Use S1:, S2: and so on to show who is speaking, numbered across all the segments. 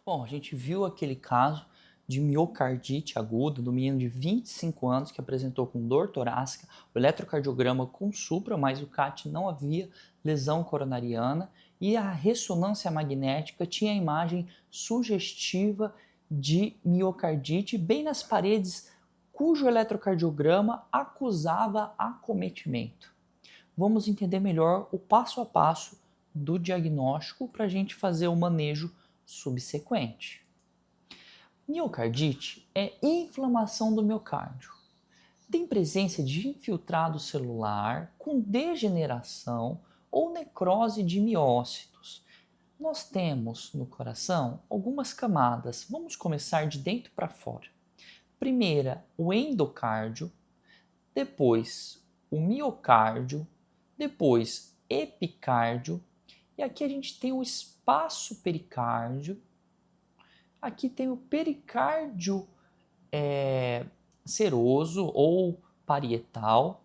S1: Bom, a gente viu aquele caso de miocardite aguda do menino de 25 anos que apresentou com dor torácica, o eletrocardiograma com supra, mas o CAT não havia lesão coronariana e a ressonância magnética tinha a imagem sugestiva de miocardite bem nas paredes cujo eletrocardiograma acusava acometimento. Vamos entender melhor o passo a passo do diagnóstico para a gente fazer o manejo subsequente. Miocardite é inflamação do miocárdio. Tem presença de infiltrado celular com degeneração ou necrose de miócitos. Nós temos no coração algumas camadas. Vamos começar de dentro para fora. Primeira, o endocárdio, depois o miocárdio, depois epicárdio, e aqui a gente tem o espaço pericárdio. Aqui tem o pericárdio seroso ou parietal.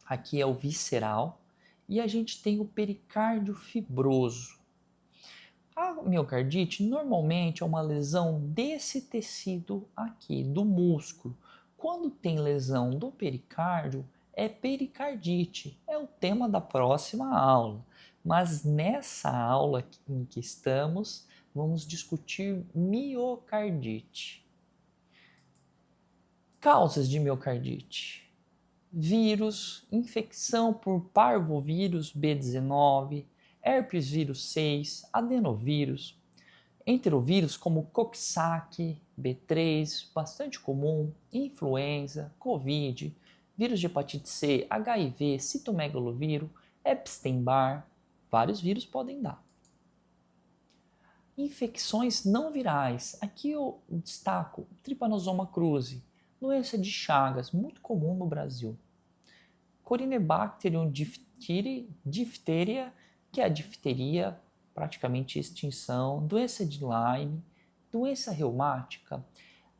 S1: Aqui é o visceral. E a gente tem o pericárdio fibroso. A miocardite normalmente é uma lesão desse tecido aqui, do músculo. Quando tem lesão do pericárdio, é pericardite. É o tema da próxima aula. Mas nessa aula em que estamos, vamos discutir miocardite. Causas de miocardite: vírus, infecção por parvovírus B19, herpes vírus 6, adenovírus, enterovírus como Coxsackie, B3, bastante comum, influenza, Covid, vírus de hepatite C, HIV, citomegalovírus, Epstein-Barr, vários vírus podem dar. Infecções não virais. Aqui eu destaco Trypanosoma cruzi, doença de Chagas, muito comum no Brasil. Corynebacterium diphtheria, que é a difteria, praticamente extinção. Doença de Lyme, doença reumática.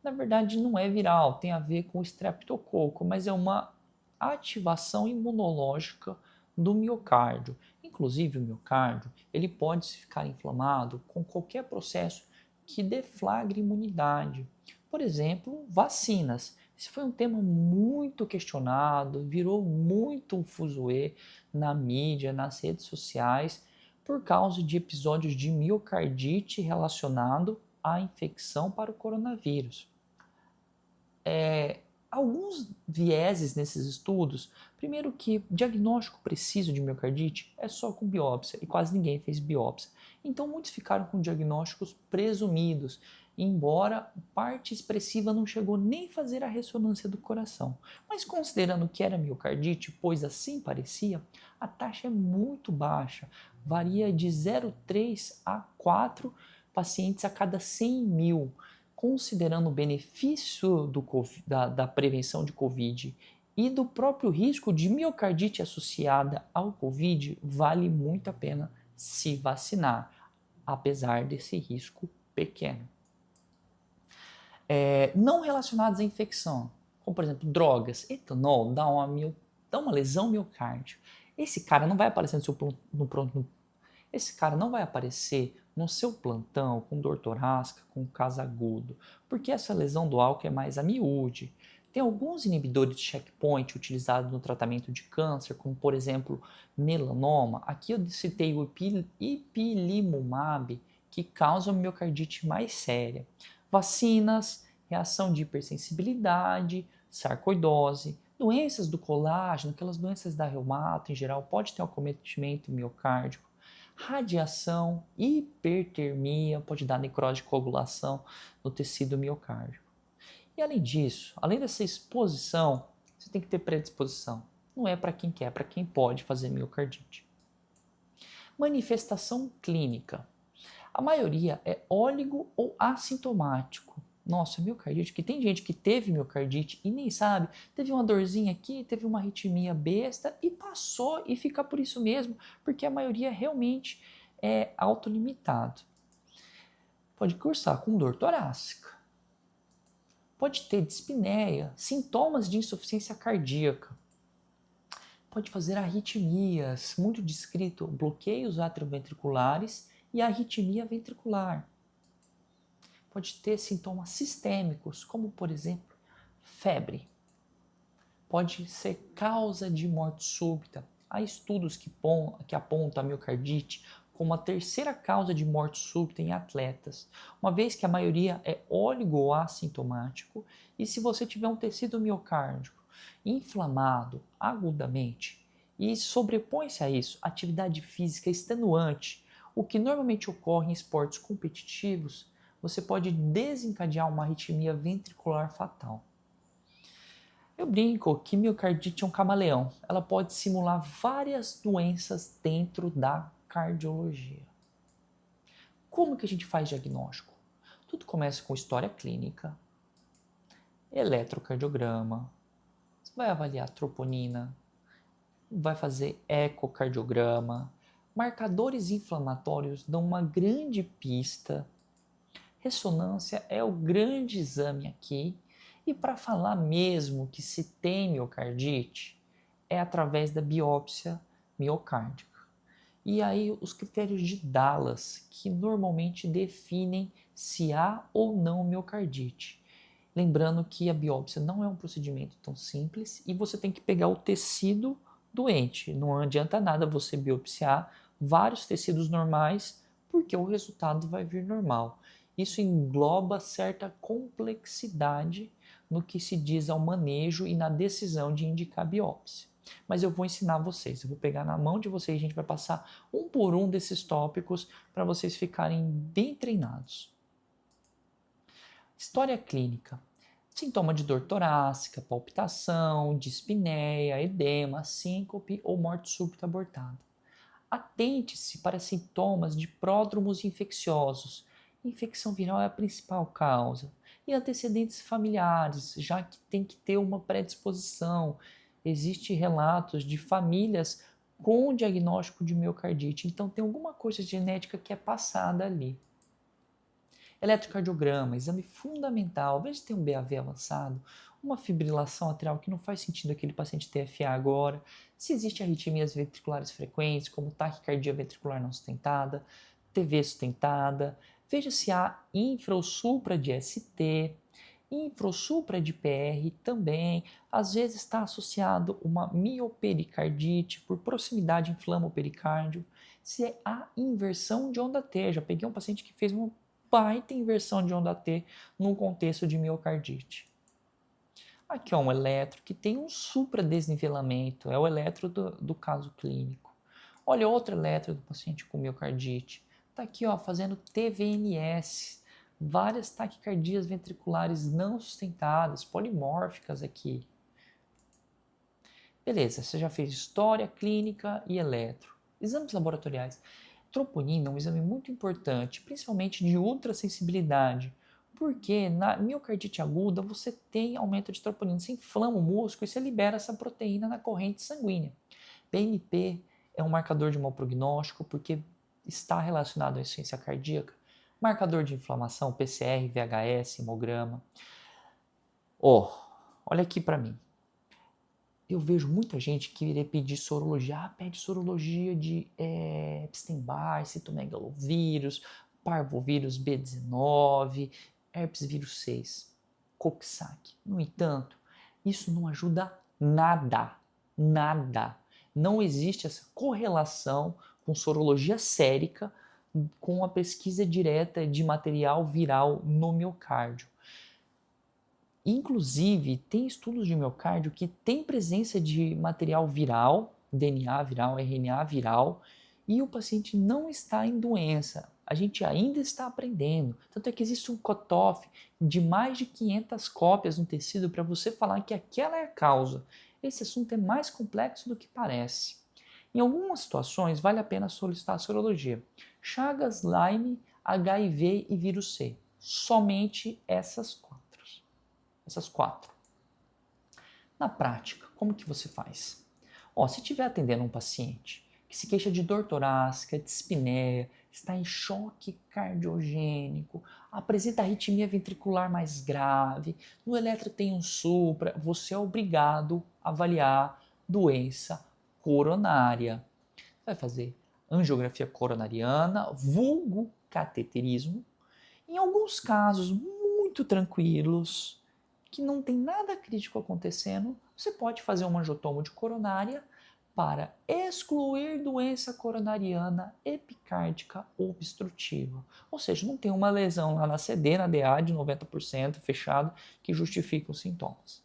S1: Na verdade não é viral, tem a ver com o streptococo, mas é uma ativação imunológica do miocárdio. Inclusive o miocárdio, ele pode ficar inflamado com qualquer processo que deflagre imunidade. Por exemplo, vacinas. Esse foi um tema muito questionado, virou muito um fuzuê na mídia, nas redes sociais, por causa de episódios de miocardite relacionado à infecção para o coronavírus. Alguns vieses nesses estudos. Primeiro que diagnóstico preciso de miocardite é só com biópsia e quase ninguém fez biópsia. Então muitos ficaram com diagnósticos presumidos, embora parte expressiva não chegou nem a fazer a ressonância do coração. Mas considerando que era miocardite, pois assim parecia, a taxa é muito baixa, varia de 0,3 a 4 pacientes a cada 100 mil. Considerando o benefício da prevenção de Covid e do próprio risco de miocardite associada ao Covid, vale muito a pena se vacinar, apesar desse risco pequeno. Não relacionados à infecção, como por exemplo drogas, etanol dá uma lesão miocárdio. Esse cara não vai aparecer esse cara não vai aparecer no seu plantão com dor torácica, com caso agudo, porque essa lesão do álcool é mais a miúde. Tem alguns inibidores de checkpoint utilizados no tratamento de câncer, como por exemplo melanoma. Aqui eu citei o ipilimumab, que causa uma miocardite mais séria. Vacinas, reação de hipersensibilidade, sarcoidose, doenças do colágeno, aquelas doenças da reumato em geral, pode ter um acometimento miocárdico. Radiação, hipertermia, pode dar necrose de coagulação no tecido miocárdico. E além disso, além dessa exposição, você tem que ter predisposição. Não é para quem quer, é para quem pode fazer miocardite. Manifestação clínica. A maioria é óligo ou assintomático. Nossa, miocardite, que tem gente que teve miocardite e nem sabe, teve uma dorzinha aqui, teve uma arritmia besta e passou e fica por isso mesmo, porque a maioria realmente é autolimitado. Pode cursar com dor torácica. Pode ter dispneia, sintomas de insuficiência cardíaca. Pode fazer arritmias, muito descrito, bloqueios atrioventriculares e arritmia ventricular. pode ter sintomas sistêmicos, como por exemplo, febre. Pode ser causa de morte súbita. Há estudos que apontam a miocardite como a terceira causa de morte súbita em atletas, uma vez que a maioria é oligoassintomático, e se você tiver um tecido miocárdico inflamado agudamente e sobrepõe-se a isso atividade física extenuante, o que normalmente ocorre em esportes competitivos, você pode desencadear uma arritmia ventricular fatal. Eu brinco que miocardite é um camaleão. Ela pode simular várias doenças dentro da cardiologia. Como que a gente faz diagnóstico? Tudo começa com história clínica, eletrocardiograma, você vai avaliar troponina, vai fazer ecocardiograma, marcadores inflamatórios dão uma grande pista, ressonância é o grande exame aqui, e para falar mesmo que se tem miocardite, é através da biópsia miocárdica. E aí os critérios de Dallas, que normalmente definem se há ou não miocardite. Lembrando que a biópsia não é um procedimento tão simples e você tem que pegar o tecido doente. Não adianta nada você biopsiar vários tecidos normais, porque o resultado vai vir normal. Isso engloba certa complexidade no que se diz ao manejo e na decisão de indicar biópsia. Mas eu vou ensinar vocês, eu vou pegar na mão de vocês, a gente vai passar um por um desses tópicos para vocês ficarem bem treinados. História clínica. Sintoma de dor torácica, palpitação, dispneia, edema, síncope ou morte súbita abortada. Atente-se para sintomas de pródromos infecciosos. Infecção viral é a principal causa. E antecedentes familiares, já que tem que ter uma predisposição. Existem relatos de famílias com diagnóstico de miocardite, então tem alguma coisa genética que é passada ali. Eletrocardiograma, exame fundamental, veja se tem um BAV avançado, uma fibrilação atrial que não faz sentido aquele paciente ter FA agora, se existe arritmias ventriculares frequentes, como taquicardia ventricular não sustentada, TV sustentada, veja se há infra ou supra de ST, infra ou supra de PR também, às vezes está associado uma miopericardite, por proximidade inflama o pericárdio, se há inversão de onda T, já peguei um paciente que fez uma baita inversão de onda T num contexto de miocardite. Aqui é um eletro que tem um supradesnivelamento, é o eletro do caso clínico. Olha outro eletro do paciente com miocardite. Está aqui fazendo TVNS, várias taquicardias ventriculares não sustentadas, polimórficas aqui. Beleza, você já fez história clínica e eletro. Exames laboratoriais. Troponina é um exame muito importante, principalmente de ultrassensibilidade, porque na miocardite aguda você tem aumento de troponina, você inflama o músculo e você libera essa proteína na corrente sanguínea. BNP é um marcador de mau prognóstico porque está relacionado à insuficiência cardíaca. Marcador de inflamação, PCR, VHS, hemograma. Olha aqui para mim. Eu vejo muita gente que iria pedir sorologia. Pede sorologia de Epstein-Barr, citomegalovírus, parvovírus B19, herpes vírus 6, Coxsackie. No entanto, isso não ajuda nada, nada. Não existe essa correlação com sorologia sérica com a pesquisa direta de material viral no miocárdio. Inclusive, tem estudos de miocárdio que tem presença de material viral, DNA viral, RNA viral, e o paciente não está em doença. A gente ainda está aprendendo. Tanto é que existe um cutoff de mais de 500 cópias no tecido para você falar que aquela é a causa. Esse assunto é mais complexo do que parece. Em algumas situações, vale a pena solicitar a sorologia. Chagas, Lyme, HIV e vírus C. Somente essas quatro. Na prática, como que você faz? Se estiver atendendo um paciente que se queixa de dor torácica, dispneia, está em choque cardiogênico, apresenta arritmia ventricular mais grave, no eletro tem um supra, você é obrigado a avaliar doença coronária. Vai fazer angiografia coronariana, vulgo cateterismo, Em alguns casos muito tranquilos, que não tem nada crítico acontecendo, você pode fazer uma angiotomo de coronária para excluir doença coronariana epicárdica obstrutiva. Ou seja, não tem uma lesão lá na CD, na DA de 90% fechado que justifique os sintomas.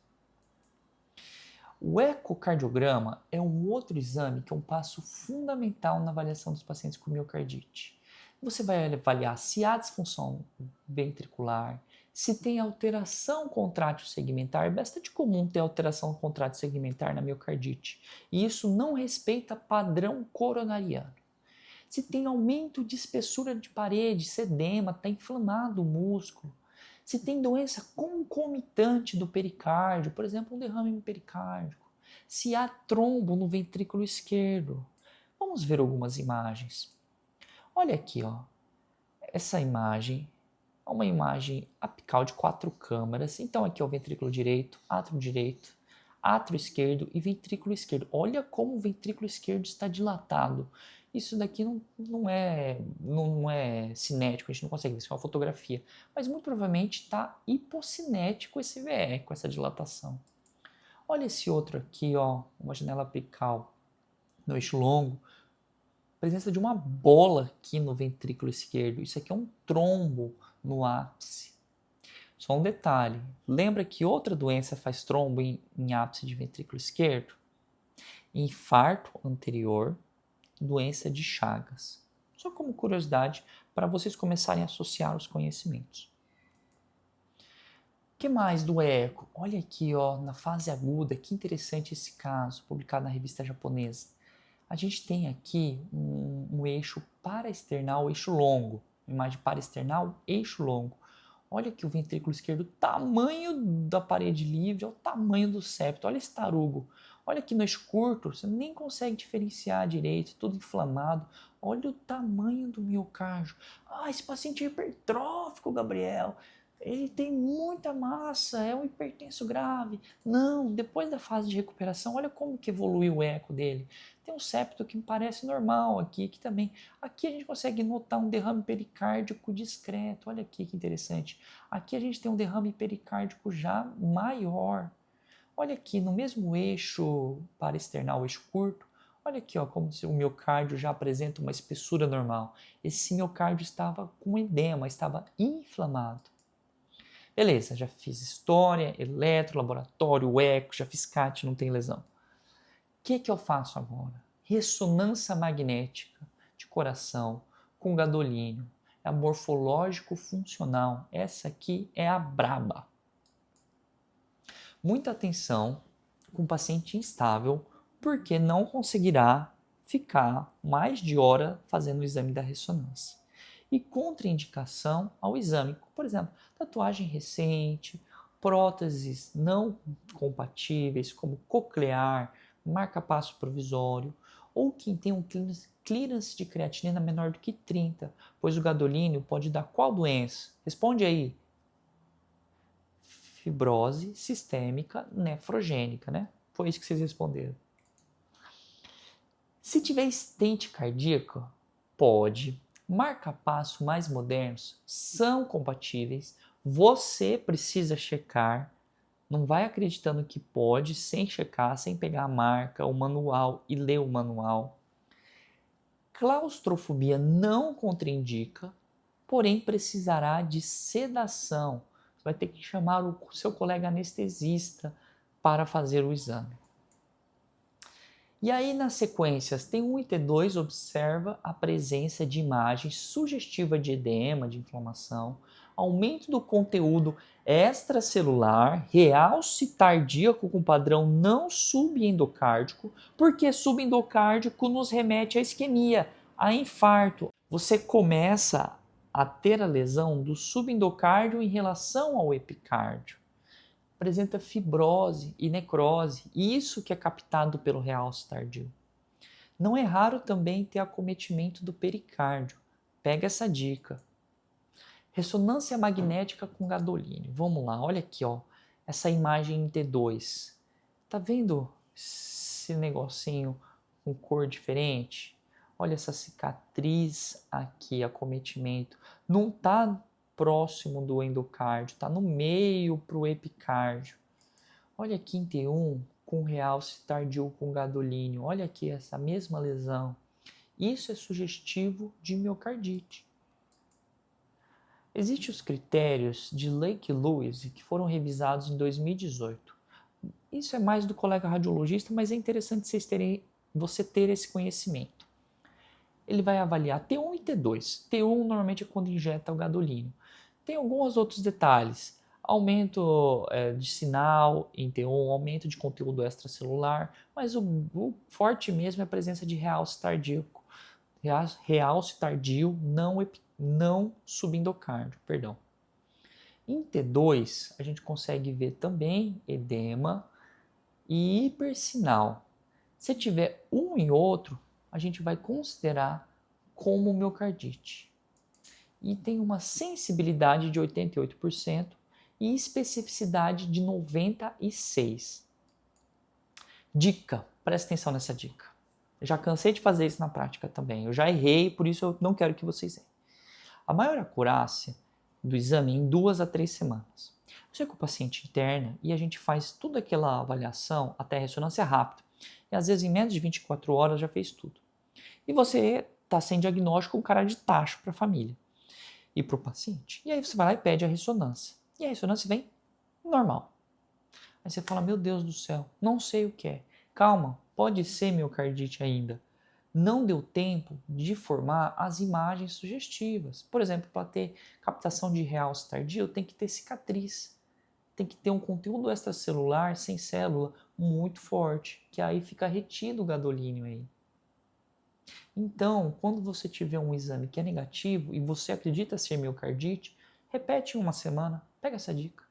S1: O ecocardiograma é um outro exame que é um passo fundamental na avaliação dos pacientes com miocardite. Você vai avaliar se há disfunção ventricular, se tem alteração contrátil segmentar. É bastante comum ter alteração contrátil segmentar na miocardite. E isso não respeita padrão coronariano. Se tem aumento de espessura de parede, sedema, está inflamado o músculo. Se tem doença concomitante do pericárdio, por exemplo, um derrame pericárdico. Se há trombo no ventrículo esquerdo. Vamos ver algumas imagens. Olha aqui, ó. Essa imagem é uma imagem apical de 4 câmaras. Então aqui é o ventrículo direito, átrio esquerdo e ventrículo esquerdo. Olha como o ventrículo esquerdo está dilatado. Isso daqui não é cinético, a gente não consegue ver, isso é uma fotografia. Mas muito provavelmente está hipocinético esse VE, com essa dilatação. Olha esse outro aqui, ó, uma janela apical no eixo longo. Presença de uma bola aqui no ventrículo esquerdo. Isso aqui é um trombo no ápice. Só um detalhe, lembra que outra doença faz trombo em ápice de ventrículo esquerdo? Infarto anterior, doença de Chagas. Só como curiosidade, para vocês começarem a associar os conhecimentos. O que mais do eco? Olha aqui, ó, na fase aguda, que interessante esse caso, publicado na revista japonesa. A gente tem aqui um eixo paraesternal, eixo longo. Imagem paraesternal, eixo longo. Olha aqui o ventrículo esquerdo, tamanho da parede livre, é o tamanho do septo. Olha esse tarugo. Olha aqui no eixo curto, você nem consegue diferenciar direito, tudo inflamado. Olha o tamanho do miocárdio. Ah, esse paciente é hipertrófico, Gabriel. Ele tem muita massa, é um hipertenso grave. Não, depois da fase de recuperação, olha como que evoluiu o eco dele. Tem um septo que me parece normal aqui, que também. Aqui a gente consegue notar um derrame pericárdico discreto. Olha aqui que interessante. Aqui a gente tem um derrame pericárdico já maior. Olha aqui, no mesmo eixo paraesternal, eixo curto, olha aqui, ó, como se o miocárdio já apresenta uma espessura normal. Esse miocárdio estava com edema, estava inflamado. Beleza, já fiz história, eletro, laboratório, eco, já fiz CAT, não tem lesão. O que eu faço agora? Ressonância magnética de coração com gadolínio. É a morfológico funcional. Essa aqui é a braba. Muita atenção com paciente instável, porque não conseguirá ficar mais de hora fazendo o exame da ressonância. E contraindicação ao exame, por exemplo, tatuagem recente, próteses não compatíveis, como coclear, marca-passo provisório, ou quem tem um clearance de creatinina menor do que 30, pois o gadolínio pode dar qual doença? Responde aí. Fibrose sistêmica nefrogênica, né? Foi isso que vocês responderam. Se tiver estente cardíaco, pode. Marca-passo mais modernos são compatíveis. Você precisa checar. Não vai acreditando que pode sem checar, sem pegar a marca, o manual e ler o manual. Claustrofobia não contraindica, porém precisará de sedação. Você vai ter que chamar o seu colega anestesista para fazer o exame. E aí, nas sequências T1 e T2, observa a presença de imagem sugestiva de edema, de inflamação, aumento do conteúdo extracelular, realce cardíaco com padrão não subendocárdico, porque subendocárdico nos remete à isquemia, a infarto. Você começa a ter a lesão do subendocárdio em relação ao epicárdio. Apresenta fibrose e necrose, isso que é captado pelo realce tardio. Não é raro também ter acometimento do pericárdio. Pega essa dica. Ressonância magnética com gadolínio. Vamos lá, olha aqui, ó, essa imagem em T2. Tá vendo esse negocinho com cor diferente? Olha essa cicatriz aqui, acometimento. Não tá próximo do endocárdio, está no meio para o epicárdio. Olha aqui em T1 com realce tardio com gadolínio. Olha aqui essa mesma lesão. Isso é sugestivo de miocardite. Existem os critérios de Lake Lewis que foram revisados em 2018. Isso é mais do colega radiologista, mas é interessante você ter esse conhecimento. Ele vai avaliar T1 e T2. T1 normalmente é quando injeta o gadolínio. Tem alguns outros detalhes. Aumento de sinal em T1, aumento de conteúdo extracelular, mas o forte mesmo é a presença de realce tardíaco. Realce tardio não subendocárdio, perdão. Em T2, a gente consegue ver também edema e hipersinal. Se tiver um e outro, a gente vai considerar como miocardite. E tem uma sensibilidade de 88% e especificidade de 96%. Dica, presta atenção nessa dica. Eu já cansei de fazer isso na prática também. Eu já errei, por isso eu não quero que vocês errem. A maior acurácia do exame é em 2 a 3 semanas. Você com o paciente interna e a gente faz toda aquela avaliação até a ressonância rápida. E às vezes em menos de 24 horas já fez tudo. E você está sem diagnóstico com cara de tacho para a família e para o paciente. E aí você vai lá e pede a ressonância. E a ressonância vem normal. Aí você fala, meu Deus do céu, não sei o que é. Calma, pode ser miocardite ainda. Não deu tempo de formar as imagens sugestivas. Por exemplo, para ter captação de realce tardio, tem que ter cicatriz. Tem que ter um conteúdo extracelular sem célula muito forte, que aí fica retido o gadolínio aí. Então, quando você tiver um exame que é negativo e você acredita ser miocardite, repete em uma semana, pega essa dica.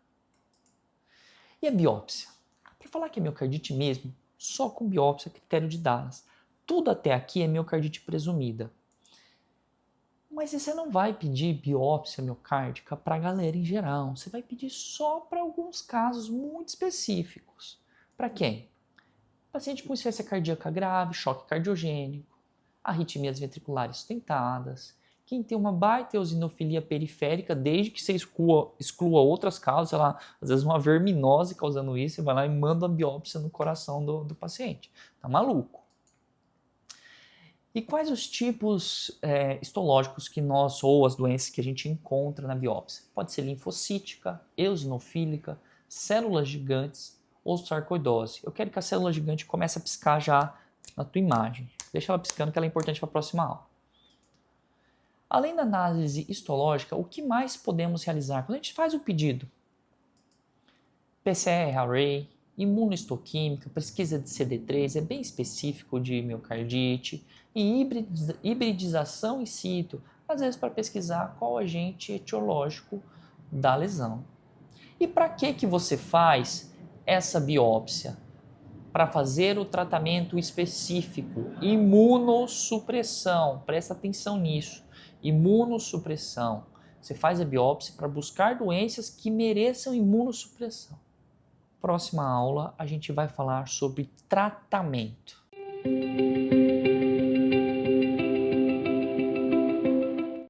S1: E a biópsia? Para falar que é miocardite mesmo, só com biópsia, critério de Dallas. Tudo até aqui é miocardite presumida. Mas você não vai pedir biópsia miocárdica para a galera em geral. Você vai pedir só para alguns casos muito específicos. Para quem? Paciente com insuficiência cardíaca grave, choque cardiogênico, arritmias ventriculares sustentadas, quem tem uma baita eosinofilia periférica, desde que você exclua outras causas, sei lá, às vezes uma verminose causando isso, você vai lá e manda a biópsia no coração do paciente. Tá maluco. E quais os tipos histológicos que ou as doenças que a gente encontra na biópsia? Pode ser linfocítica, eosinofílica, células gigantes ou sarcoidose. Eu quero que a célula gigante comece a piscar já na tua imagem. Deixa ela piscando que ela é importante para a próxima aula. Além da análise histológica, o que mais podemos realizar? Quando a gente faz o pedido, PCR-array, imunohistoquímica, pesquisa de CD3, é bem específico de miocardite, e hibridização in situ, às vezes para pesquisar qual agente etiológico da lesão. E para que você faz essa biópsia? Para fazer o tratamento específico, imunossupressão, presta atenção nisso, imunossupressão. Você faz a biópsia para buscar doenças que mereçam imunossupressão. Próxima aula a gente vai falar sobre tratamento.